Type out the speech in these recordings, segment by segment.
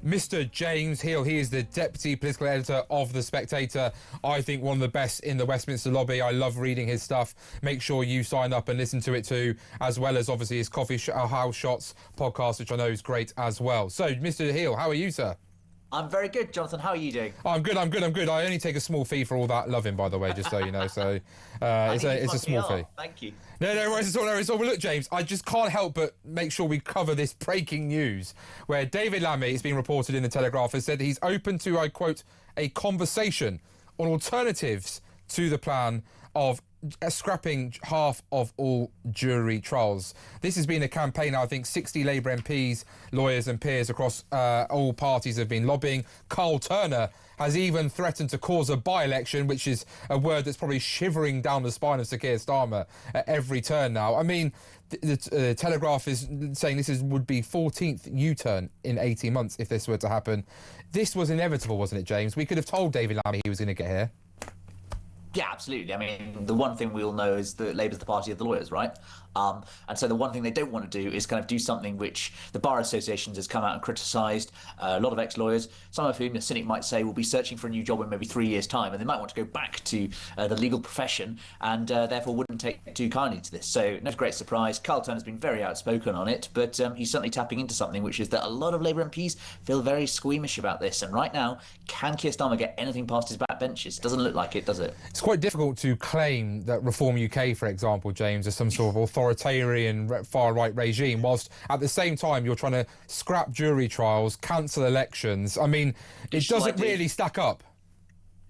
Mr James Heale. He is the Deputy Political Editor of The Spectator. I think one of the best in the Westminster lobby. I love reading his stuff. Make sure you sign up and listen to it too, as well as obviously his House Shots podcast, which I know is great as well. So, Mr Heale, how are you, sir? I'm very good, Jonathan. How are you doing? I'm good. I only take a small fee for all that loving, by the way, just so you know. So it's a small fee. Thank you. No worries at all. Well, look, James, I just can't help but make sure we cover this breaking news where David Lammy, it's been reported in the Telegraph, has said he's open to, I quote, a conversation on alternatives to the plan of scrapping half of all jury trials. This has been a campaign. I think 60 Labour MPs, lawyers and peers across all parties have been lobbying. Carl Turner has even threatened to cause a by-election, which is a word that's probably shivering down the spine of Sir Keir Starmer at every turn now. I mean, the Telegraph is saying would be 14th U-turn in 18 months if this were to happen. This was inevitable, wasn't it, James? We could have told David Lammy he was going to get here. Yeah, absolutely. I mean, the one thing we all know is that Labour's the party of the lawyers, right? And so the one thing they don't want to do is kind of do something which the Bar Associations has come out and criticised. A lot of ex-lawyers, some of whom the cynic might say will be searching for a new job in maybe 3 years' time, and they might want to go back to the legal profession and therefore wouldn't take too kindly to this. So no great surprise. Carl Turner's been very outspoken on it, but he's certainly tapping into something, which is that a lot of Labour MPs feel very squeamish about this. And right now, can Keir Starmer get anything past his backbenches? Doesn't look like it, does it? It's quite difficult to claim that Reform UK, for example, James, is some sort of authoritarian far-right regime, whilst at the same time you're trying to scrap jury trials, cancel elections. I mean, it doesn't really stack up.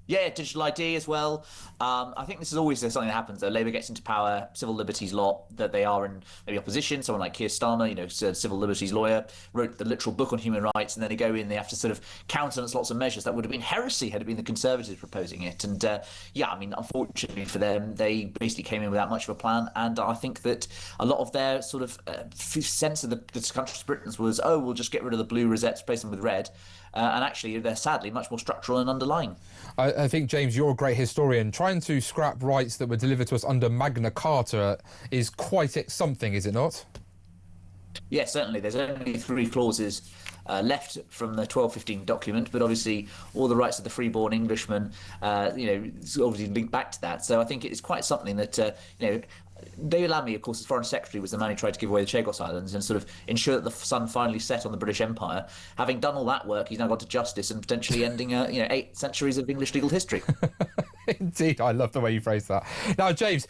Yeah, digital ID as well. I think this is always something that happens. Labour gets into power, civil liberties lot, that they are in maybe opposition. Someone like Keir Starmer, you know, civil liberties lawyer, wrote the literal book on human rights, and then they go in, they have to sort of countenance lots of measures that would have been heresy had it been the Conservatives proposing it. And yeah, I mean, unfortunately for them, they basically came in without much of a plan. And I think that a lot of their sort of sense of the country's Britons was, oh, we'll just get rid of the blue rosettes, replace them with red. And actually, they're sadly much more structural and underlying. I think, James, you're a great historian. Trying to scrap rights that were delivered to us under Magna Carta is quite something, is it not? Yes, certainly. There's only 3 clauses left from the 1215 document, but obviously all the rights of the freeborn Englishman, you know, obviously linked back to that. So I think it's quite something that, you know, David Lammy, of course, as Foreign Secretary, was the man who tried to give away the Chagos Islands and sort of ensure that the sun finally set on the British Empire. Having done all that work, he's now got to justice and potentially ending, 8 centuries of English legal history. Indeed, I love the way you phrase that. Now, James,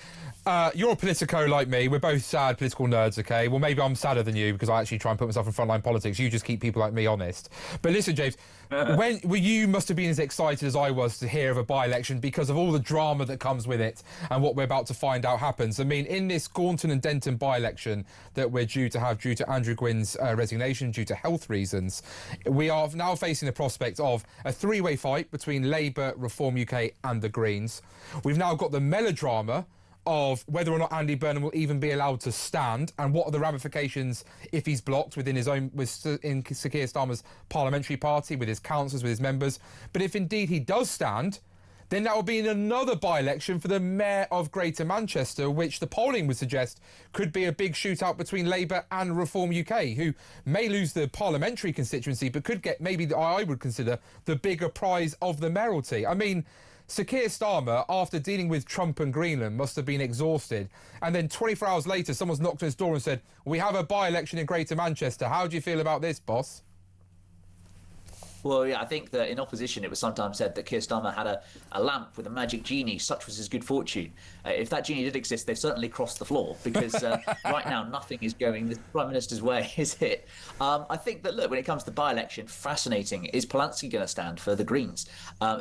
you're a politico like me. We're both sad political nerds, okay? Well, maybe I'm sadder than you because I actually try and put myself in frontline politics. You just keep people like me honest. But listen, James, you must have been as excited as I was to hear of a by-election because of all the drama that comes with it and what we're about to find out happens. I mean, in this Gorton and Denton by-election that we're due to have due to Andrew Gwynn's resignation due to health reasons, we are now facing the prospect of a 3-way fight between Labour, Reform UK and the Greens. We've now got the melodrama of whether or not Andy Burnham will even be allowed to stand and what are the ramifications if he's blocked within his own, in Sir Keir Starmer's parliamentary party, with his councillors, with his members. But if indeed he does stand, then that will be in another by-election for the Mayor of Greater Manchester, which the polling would suggest could be a big shootout between Labour and Reform UK, who may lose the parliamentary constituency, but could get maybe, I would consider, the bigger prize of the mayoralty. I mean, Sir Keir Starmer, after dealing with Trump and Greenland, must have been exhausted. And then 24 hours later, someone's knocked on his door and said, we have a by-election in Greater Manchester. How do you feel about this, boss? Well, yeah, I think that in opposition, it was sometimes said that Keir Starmer had a lamp with a magic genie, such was his good fortune. If that genie did exist, they've certainly crossed the floor, because right now nothing is going the Prime Minister's way, is it? I think that, look, when it comes to by-election, fascinating. Is Polanski going to stand for the Greens?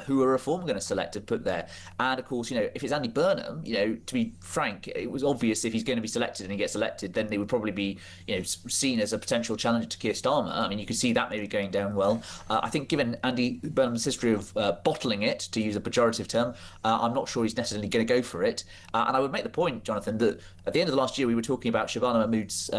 Who are Reform going to select to put there? And, of course, you know, if it's Andy Burnham, you know, to be frank, it was obvious if he's going to be selected and he gets elected, then they would probably be, you know, seen as a potential challenger to Keir Starmer. I mean, you could see that maybe going down well. I think given Andy Burnham's history of bottling it, to use a pejorative term, I'm not sure he's necessarily going to go for it. And I would make the point, Jonathan, that at the end of the last year, we were talking about Shabana Mahmood's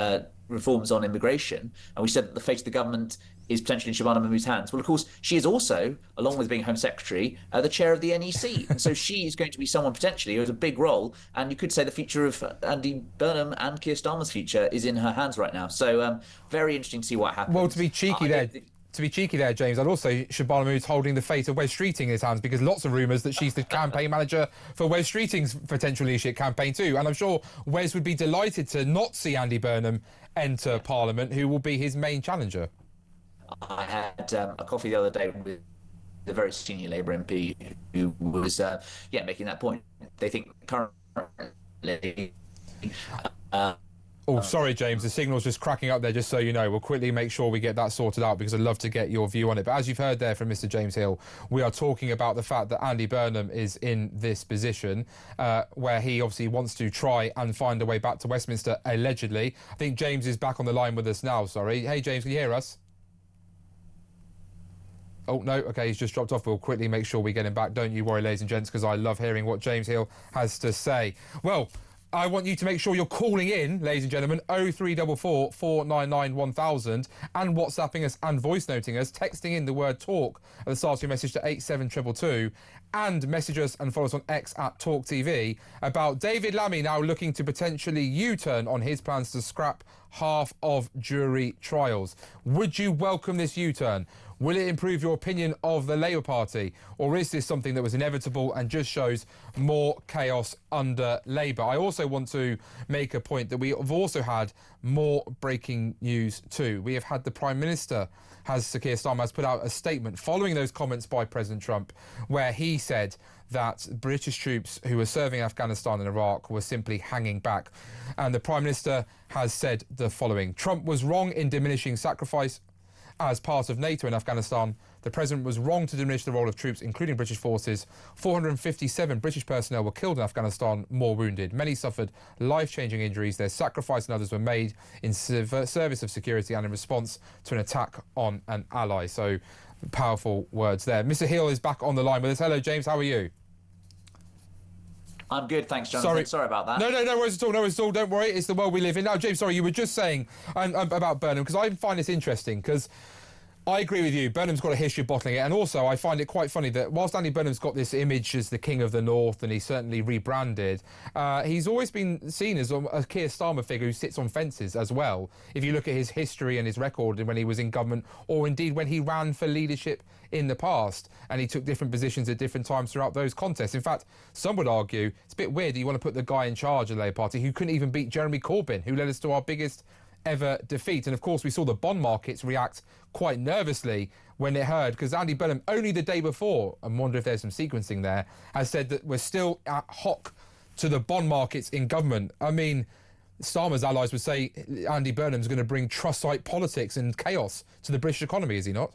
reforms on immigration, and we said that the fate of the government is potentially in Shabana Mahmood's hands. Well, of course, she is also, along with being Home Secretary, the chair of the NEC. And so she is going to be someone potentially who has a big role. And you could say the future of Andy Burnham and Keir Starmer's future is in her hands right now. So very interesting to see what happens. Well, to be cheeky there, to be cheeky there, James, I'd also should Barnum's holding the fate of Wes Streeting in his hands, because lots of rumours that she's the campaign manager for Wes Streeting's potential leadership campaign too. And I'm sure Wes would be delighted to not see Andy Burnham enter Parliament, who will be his main challenger. I had a coffee the other day with a very senior Labour MP who was, making that point. They think currently... Oh, sorry, James, the signal's just cracking up there, just so you know. We'll quickly make sure we get that sorted out, because I'd love to get your view on it. But as you've heard there from Mr James Heale, we are talking about the fact that Andy Burnham is in this position where he obviously wants to try and find a way back to Westminster, allegedly. I think James is back on the line with us now, sorry. Hey, James, can you hear us? Oh, no, OK, he's just dropped off. We'll quickly make sure we get him back. Don't you worry, ladies and gents, because I love hearing what James Heale has to say. Well, I want you to make sure you're calling in, ladies and gentlemen, 0344 499 1000, and WhatsApping us and voice noting us, texting in the word talk at the start of your message to 87222, and message us and follow us on X at talkTV about David Lammy now looking to potentially U-turn on his plans to scrap half of jury trials. Would you welcome this U-turn? Will it improve your opinion of the Labour Party? Or is this something that was inevitable and just shows more chaos under Labour? I also want to make a point that we have also had more breaking news too. We have had the Prime Minister, Keir Starmer, has put out a statement following those comments by President Trump, where he said that British troops who were serving in Afghanistan and Iraq were simply hanging back. And the Prime Minister has said the following: Trump was wrong in diminishing sacrifice as part of NATO in Afghanistan. The President was wrong to diminish the role of troops, including British forces. 457 British personnel were killed in Afghanistan, more wounded. Many suffered life-changing injuries. Their sacrifice and others were made in service of security and in response to an attack on an ally. So, powerful words there. Mr Heale is back on the line with us. Hello, James. How are you? I'm good, thanks, Jonathan. Sorry about that. No worries at all. No worries at all. Don't worry. It's the world we live in. Now, James, sorry, you were just saying about Burnham, because I find this interesting, because I agree with you. Burnham's got a history of bottling it. And also, I find it quite funny that whilst Andy Burnham's got this image as the King of the North, and he's certainly rebranded, he's always been seen as a Keir Starmer figure who sits on fences as well. If you look at his history and his record when he was in government, or indeed when he ran for leadership in the past, and he took different positions at different times throughout those contests. In fact, some would argue it's a bit weird that you want to put the guy in charge of the Labour Party who couldn't even beat Jeremy Corbyn, who led us to our biggest ever defeat. And of course, we saw the bond markets react quite nervously when it heard, because Andy Burnham, only the day before, I wonder if there's some sequencing there, has said that we're still at hoc to the bond markets in government. I mean, Starmer's allies would say Andy Burnham's going to bring trust-site politics and chaos to the British economy, is he not?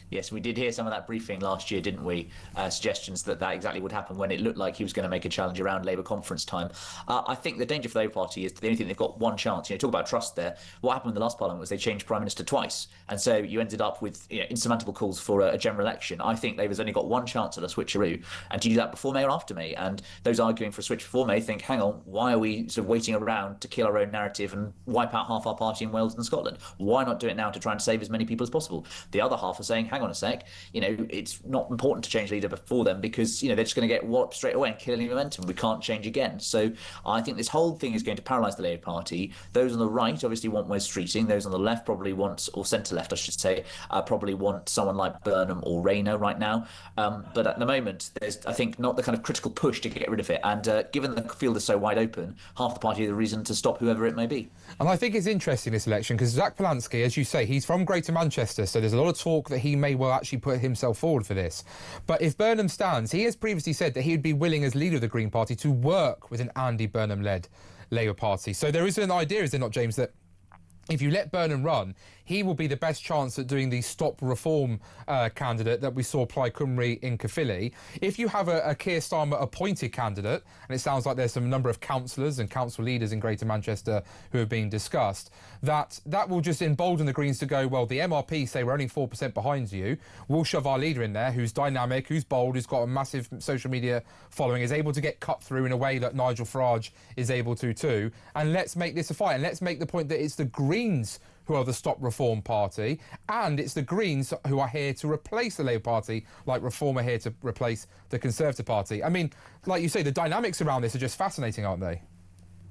Yes, we did hear some of that briefing last year, didn't we? Suggestions that exactly would happen when it looked like he was going to make a challenge around Labour conference time. I think the danger for the Labour Party is the only thing they've got one chance. Talk about trust there. What happened in the last Parliament was they changed Prime Minister twice. And so you ended up with insurmountable calls for a general election. I think Labour's only got one chance at a switcheroo. And to do that before May or after May. And those arguing for a switch before May think, hang on, why are we sort of waiting around to kill our own narrative and wipe out half our party in Wales and Scotland? Why not do it now to try and save as many people as possible? The other half are saying, hang on a sec, it's not important to change leader before them, because they're just going to get walloped straight away and kill any momentum. We can't change again. So I think this whole thing is going to paralyse the Labour Party. Those on the right obviously want Wes Streeting. Those on the left probably want, or centre left I should say, probably want someone like Burnham or Rayner right now. But at the moment there's, I think, not the kind of critical push to get rid of it. And given the field is so wide open, half the party have the reason to stop whoever it may be. And I think it's interesting, this election, because Zach Polanski, as you say, he's from Greater Manchester, so there's a lot of talk that he may well actually put himself forward for this. But if Burnham stands, he has previously said that he would be willing, as leader of the Green Party, to work with an Andy Burnham-led Labour Party. So there is an idea, is there not, James, that if you let Burnham run, he will be the best chance at doing the stop reform candidate that we saw Plaid Cymru in Caerphilly. If you have a Keir Starmer appointed candidate, and it sounds like there's some number of councillors and council leaders in Greater Manchester who have been discussed, that will just embolden the Greens to go, well, the MRP say we're only 4% behind you. We'll shove our leader in there who's dynamic, who's bold, who's got a massive social media following, is able to get cut through in a way that Nigel Farage is able to too. And let's make this a fight. And let's make the point that it's the Greens who are the Stop Reform Party, and it's the Greens who are here to replace the Labour Party, like Reform are here to replace the Conservative Party. I mean, like you say, the dynamics around this are just fascinating, aren't they?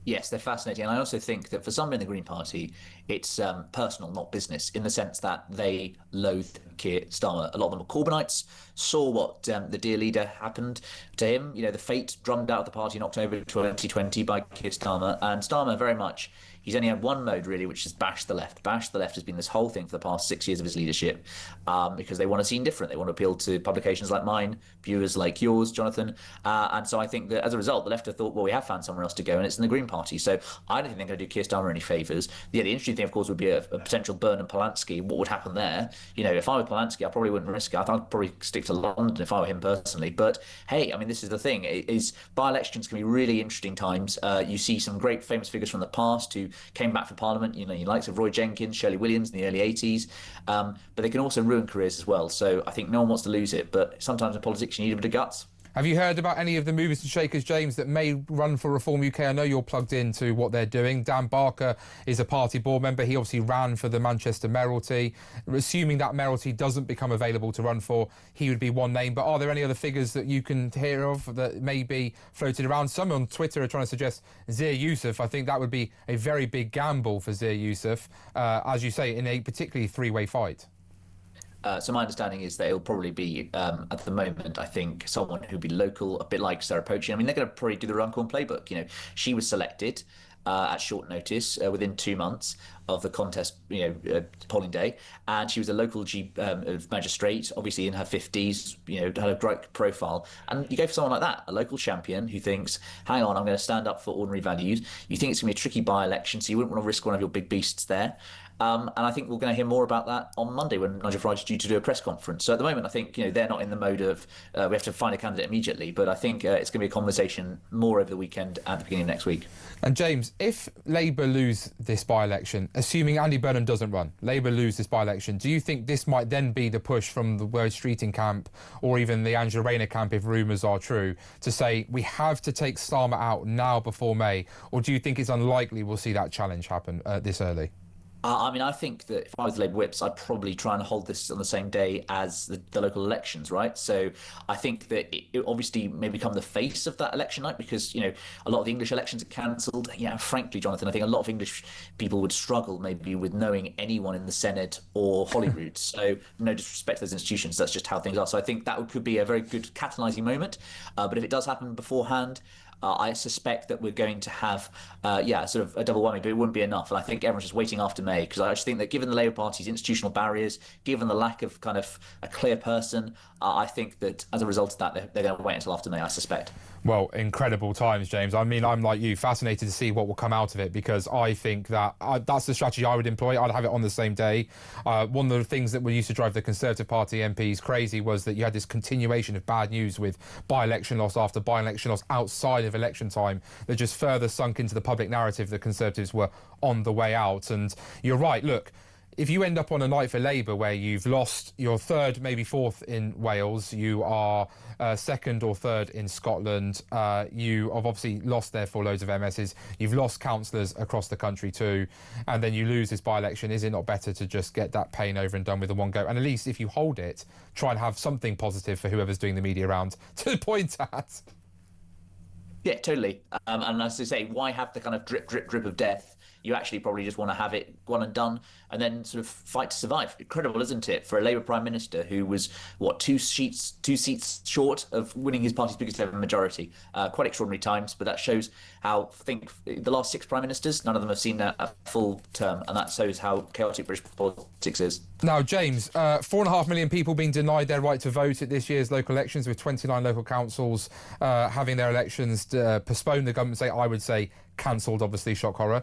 Yes, they're fascinating. And I also think that for some in the Green Party, it's personal, not business, in the sense that they loathe Keir Starmer. A lot of them are Corbynites, saw what the dear leader happened to him, the fate drummed out of the party in October 2020 by Keir Starmer. And Starmer very much, he's only had one mode, really, which is bash the left. Bash the left has been this whole thing for the past 6 years of his leadership, because they want to seem different. They want to appeal to publications like mine, viewers like yours, Jonathan. And so I think that as a result, the left have thought, well, we have found somewhere else to go, and it's in the Green Party. So I don't think they're going to do Keir Starmer any favours. Yeah, the interesting thing, of course, would be a potential Burnham Polanski. What would happen there? If I were Polanski, I probably wouldn't risk it. I'd probably stick to London if I were him personally. But hey, I mean, this is the thing: by-elections can be really interesting times. You see some great famous figures from the past who came back for Parliament. You likes of Roy Jenkins, Shirley Williams in the early 80s. But they can also ruin careers as well. So I think no one wants to lose it. But sometimes in politics, you need a bit of guts. Have you heard about any of the movers and shakers, James, that may run for Reform UK? I know you're plugged into what they're doing. Dan Barker is a party board member. He obviously ran for the Manchester mayoralty. Assuming that mayoralty doesn't become available to run for, he would be one name. But are there any other figures that you can hear of that may be floated around? Some on Twitter are trying to suggest Zia Youssef. I think that would be a very big gamble for Zia Youssef, as you say, in a particularly three-way fight. So my understanding is that it'll probably be, at the moment, I think, someone who'd be local, a bit like Sarah Poachy. I mean, they're going to probably do the Runcorn playbook. She was selected at short notice, within 2 months of the contest, polling day, and she was a local magistrate, obviously in her 50s, had a great profile. And you go for someone like that, a local champion who thinks, hang on, I'm going to stand up for ordinary values. You think it's going to be a tricky by-election, so you wouldn't want to risk one of your big beasts there. And I think we're going to hear more about that on Monday when Nigel Farage is due to do a press conference. So at the moment, I think they're not in the mode of we have to find a candidate immediately. But I think it's going to be a conversation more over the weekend and the beginning of next week. And James, if Labour lose this by-election, assuming Andy Burnham doesn't run, Labour lose this by-election, do you think this might then be the push from the Word Streeting camp or even the Angela Rayner camp, if rumours are true, to say we have to take Starmer out now before May? Or do you think it's unlikely we'll see that challenge happen this early? I mean, I think that if I was the Labour whips, I'd probably try and hold this on the same day as the local elections, right? So I think that it obviously may become the face of that election night because, a lot of the English elections are cancelled. Frankly, Jonathan, I think a lot of English people would struggle maybe with knowing anyone in the Senate or Holyrood. So no disrespect to those institutions, that's just how things are. So I think that could be a very good catalysing moment. But if it does happen beforehand, I suspect that we're going to have, sort of a double whammy, but it wouldn't be enough. And I think everyone's just waiting after May because I just think that given the Labour Party's institutional barriers, given the lack of kind of a clear person, I think that as a result of that, they're going to wait until after May, I suspect. Well, incredible times, James. I mean, I'm like you, fascinated to see what will come out of it because I think that that's the strategy I would employ. I'd have it on the same day. One of the things that used to drive the Conservative Party MPs crazy was that you had this continuation of bad news with by-election loss after by-election loss outside of election time that just further sunk into the public narrative that Conservatives were on the way out. And you're right, look, if you end up on a night for Labour where you've lost your third, maybe fourth in Wales, you are second or third in Scotland, you have obviously lost therefore loads of MSs, you've lost councillors across the country too, and then you lose this by-election, is it not better to just get that pain over and done with in one go? And at least if you hold it, try and have something positive for whoever's doing the media round to point at. Yeah, totally. And as I say, why have the kind of drip, drip, drip of death? You actually probably just want to have it one and done and then sort of fight to survive. Incredible, isn't it, for a Labour Prime Minister who was, two seats short of winning his party's biggest ever majority. Quite extraordinary times, but that shows how, I think, the last 6 Prime Ministers, none of them have seen a full term, and that shows how chaotic British politics is. Now, James, 4.5 million people being denied their right to vote at this year's local elections, with 29 local councils having their elections postponed. The government I would say, cancelled, obviously, shock horror.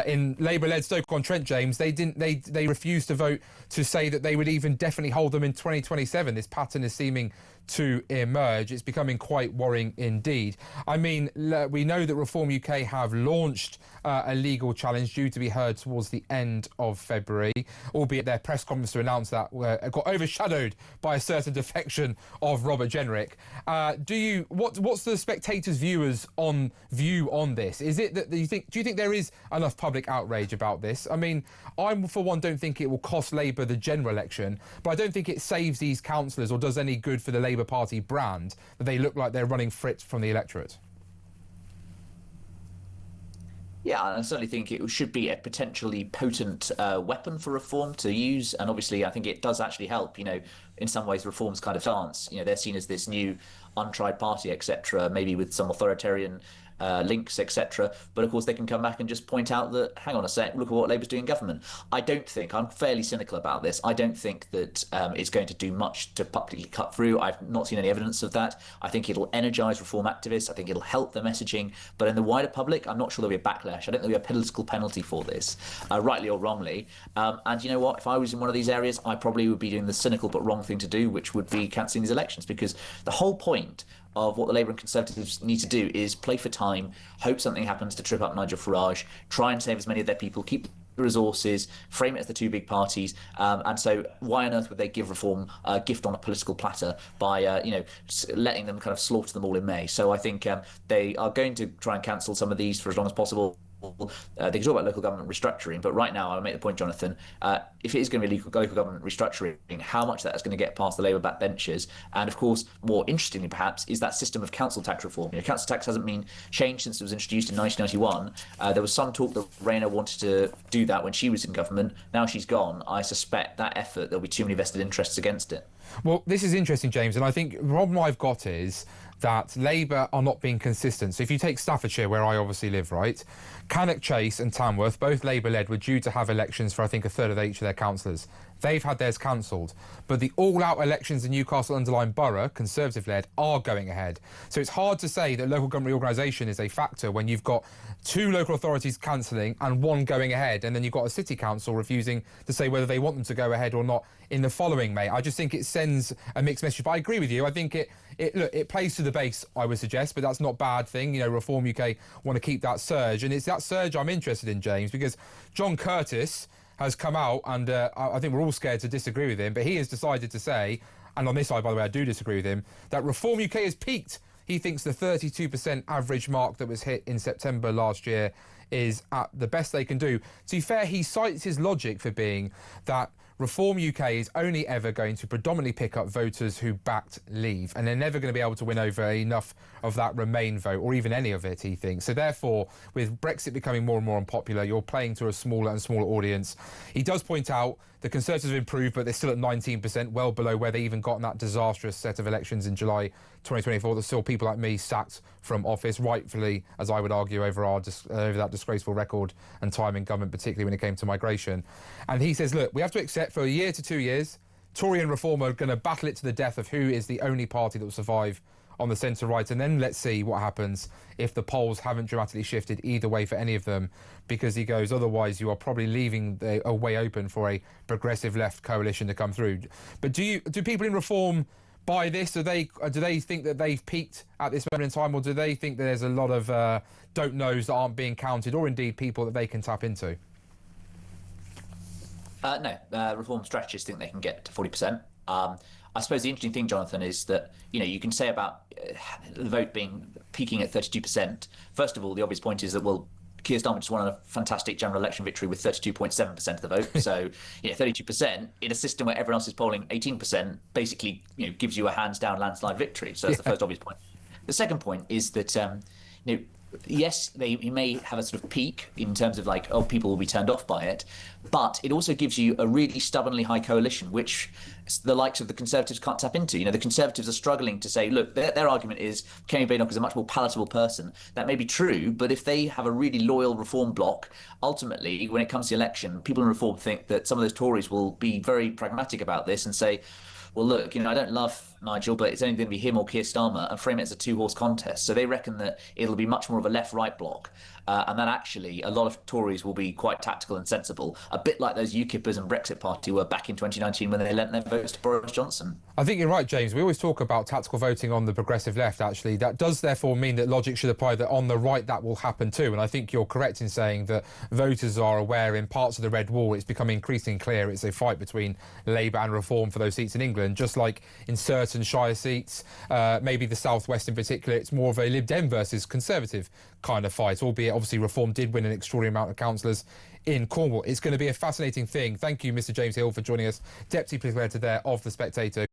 In Labour-led Stoke-on-Trent, James, they refused to vote to say that they would even definitely hold them in 2027. This pattern is seeming to emerge. It's becoming quite worrying indeed. I mean, we know that Reform UK have launched a legal challenge due to be heard towards the end of February, albeit their press conference to announce that got overshadowed by a certain defection of Robert Jenrick. What's the Spectator's view on this? Is it that do you think there is enough public outrage about this? I mean, I for one don't think it will cost Labour the general election, but I don't think it saves these councillors or does any good for the Labour Party brand that they look like they're running frit from the electorate. Yeah, I certainly think it should be a potentially potent weapon for reform to use, and obviously, I think it does actually help. In some ways, reform's kind of dance. They're seen as this new untried party, etc., maybe with some authoritarian links, etc. But of course, they can come back and just point out that, hang on a sec, look at what Labour's doing in government. I'm fairly cynical about this. I don't think that it's going to do much to publicly cut through. I've not seen any evidence of that. I think it'll energise reform activists. I think it'll help the messaging. But in the wider public, I'm not sure there'll be a backlash. I don't think there'll be a political penalty for this, rightly or wrongly. And you know what? If I was in one of these areas, I probably would be doing the cynical but wrong thing to do, which would be cancelling these elections, because the whole point of what the Labour and Conservatives need to do is play for time, hope something happens to trip up Nigel Farage, try and save as many of their people, keep the resources, frame it as the two big parties, and so why on earth would they give reform a gift on a political platter by letting them kind of slaughter them all in May? So I think they are going to try and cancel some of these for as long as possible. They can talk about local government restructuring, but right now I'll make the point, Jonathan, if it is going to be local government restructuring, how much that is going to get past the Labour backbenchers, and of course, more interestingly perhaps, is that system of council tax reform. Council tax hasn't been changed since it was introduced in 1991. There was some talk that Rayner wanted to do that when she was in government. Now she's gone. I suspect that effort, there'll be too many vested interests against it. Well, this is interesting, James, and I think the problem I've got is that Labour are not being consistent. So if you take Staffordshire, where I obviously live, right, Cannock Chase and Tamworth, both Labour-led, were due to have elections for, I think, a third of each of their councillors. They've had theirs cancelled. But the all-out elections in Newcastle Underline Borough, Conservative-led, are going ahead. So it's hard to say that local government reorganisation is a factor when you've got two local authorities cancelling and one going ahead, and then you've got a city council refusing to say whether they want them to go ahead or not in the following May. I just think it sends a mixed message. But I agree with you. I think it plays to the base, I would suggest, but that's not a bad thing. Reform UK want to keep that surge, and it's that surge I'm interested in, James, because John Curtis has come out, and I think we're all scared to disagree with him, but he has decided to say, and on this side, by the way, I do disagree with him, that Reform UK has peaked. He thinks the 32% average mark that was hit in September last year is at the best they can do. To be fair, he cites his logic for being that Reform UK is only ever going to predominantly pick up voters who backed Leave, and they're never going to be able to win over enough of that Remain vote, or even any of it, he thinks. So therefore, with Brexit becoming more and more unpopular, you're playing to a smaller and smaller audience. He does point out the Conservatives have improved, but they're still at 19%, well below where they even got in that disastrous set of elections in July 2024. There's still people like me sacked from office, rightfully, as I would argue, over that disgraceful record and time in government, particularly when it came to migration. And he says, look, we have to accept for a year to 2 years, Tory and Reform are going to battle it to the death of who is the only party that will survive on the centre-right, and then let's see what happens if the polls haven't dramatically shifted either way for any of them, because he goes, otherwise you are probably leaving a way open for a progressive left coalition to come through. But do people in Reform buy this? Do they think that they've peaked at this moment in time, or do they think that there's a lot of don't knows that aren't being counted, or indeed people that they can tap into? No, Reform strategists think they can get to 40%. I suppose the interesting thing, Jonathan, is that you can say about the vote peaking at 32%. First of all, the obvious point is that, well, Keir Starmer just won a fantastic general election victory with 32.7% of the vote. So 32% in a system where everyone else is polling 18% basically gives you a hands down landslide victory. So that's the first obvious point. The second point is that yes, he may have a sort of peak in terms of people will be turned off by it, but it also gives you a really stubbornly high coalition, which the likes of the Conservatives can't tap into. The Conservatives are struggling to say, look, their argument is Kemi Badenoch is a much more palatable person. That may be true, but if they have a really loyal Reform bloc, ultimately, when it comes to the election, people in Reform think that some of those Tories will be very pragmatic about this and say, well, look, I don't love Nigel, but it's only going to be him or Keir Starmer, and frame it as a two-horse contest. So they reckon that it'll be much more of a left-right bloc, and that actually a lot of Tories will be quite tactical and sensible, a bit like those UKIPers and Brexit Party were back in 2019 when they lent their votes to Boris Johnson. I think you're right, James. We always talk about tactical voting on the progressive left, actually. That does therefore mean that logic should apply that on the right that will happen too. And I think you're correct in saying that voters are aware in parts of the Red Wall it's becoming increasingly clear it's a fight between Labour and Reform for those seats in England, just like in certain shire seats, maybe the South West in particular, it's more of a Lib Dem versus Conservative kind of fight, albeit obviously Reform did win an extraordinary amount of councillors in Cornwall. It's going to be a fascinating thing. Thank you, Mr James Heale, for joining us, Deputy Political Editor there of The Spectator.